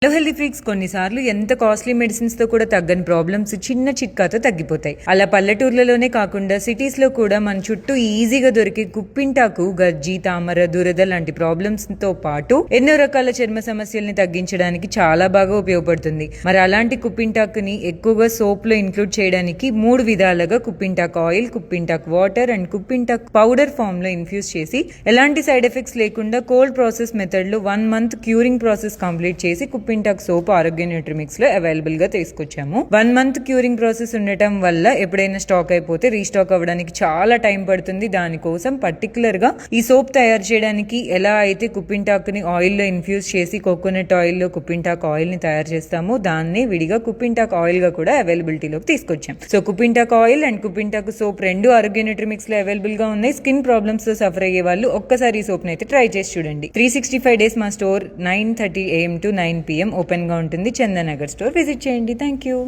Hello healthy freaks, కొన్నిసార్లు ఎంత costly medicines తో కూడా తగ్గని ప్రాబ్లమ్స్ చిన్న చిట్కాతో తగ్గిపోతాయి. అలా పల్లెటూర్లలోనే కాకుండా సిటీస్ లో కూడా మన చుట్టూ ఈజీగా దొరికే కుప్పింటాకు, గజ్జి, తామర, దురద లాంటి ప్రాబ్లమ్స్ తో పాటు ఎన్నో రకాల చర్మ సమస్యల్ని తగ్గించడానికి చాలా బాగా ఉపయోగపడుతుంది. మరి అలాంటి కుప్పింటాకుని ఎక్కువగా సోప్ లో ఇంక్లూడ్ చేయడానికి 3 విధాలుగా కుప్పింటాకు ఆయిల్, కుప్పింటాకు వాటర్ అండ్ కుప్పింటాకు పౌడర్ ఫామ్ లో ఇన్ఫ్యూజ్ చేసి ఎలాంటి సైడ్ ఎఫెక్ట్స్ లేకుండా కోల్డ్ ప్రాసెస్ మెథడ్ లో 1 month క్యూరింగ్ ప్రాసెస్ కంప్లీట్ చేసి కుప్పింటాకు సోప్ ఆరోగ్య న్యూట్రిమిక్స్ లో అవైలబుల్ గా తీసుకొచ్చాము. 1 month క్యూరింగ్ ప్రాసెస్ ఉండటం వల్ల ఎప్పుడైనా స్టాక్ అయిపోతే రీస్టాక్ అవ్వడానికి చాలా టైం పడుతుంది. దానికోసం పర్టికులర్ గా ఈ సోప్ తయారు చేయడానికి ఎలా అయితే కుప్పింటాకుని ఆయిల్ లో ఇన్ఫ్యూజ్ చేసి కోకోనట్ ఆయిల్ లో కుప్పింటాకు ఆయిల్ ని తయారు చేస్తామో దాన్ని విడిగా కుప్పింటాకు ఆయిల్ గా కూడా అవైలబిలిటీలోకి తీసుకొచ్చాం. సో కుప్పింటాకు ఆయిల్ అండ్ కుప్పింటాకు సోప్ రెండు ఆరోగ్య న్యూట్రిమిక్స్ లో అవైలబుల్ గా ఉన్నాయి. స్కిన్ ప్రాబ్లమ్స్ తో సఫర్ అయ్యే వాళ్ళు ఒక్కసారి ఈ సోప్ ని అయితే ట్రై చేసి చూడండి. 365 days మా store 9:30 AM to 9 PM open గా ఉంటుంది. చందనగర్ స్టోర్ విజిట్ చేయండి. Thank you.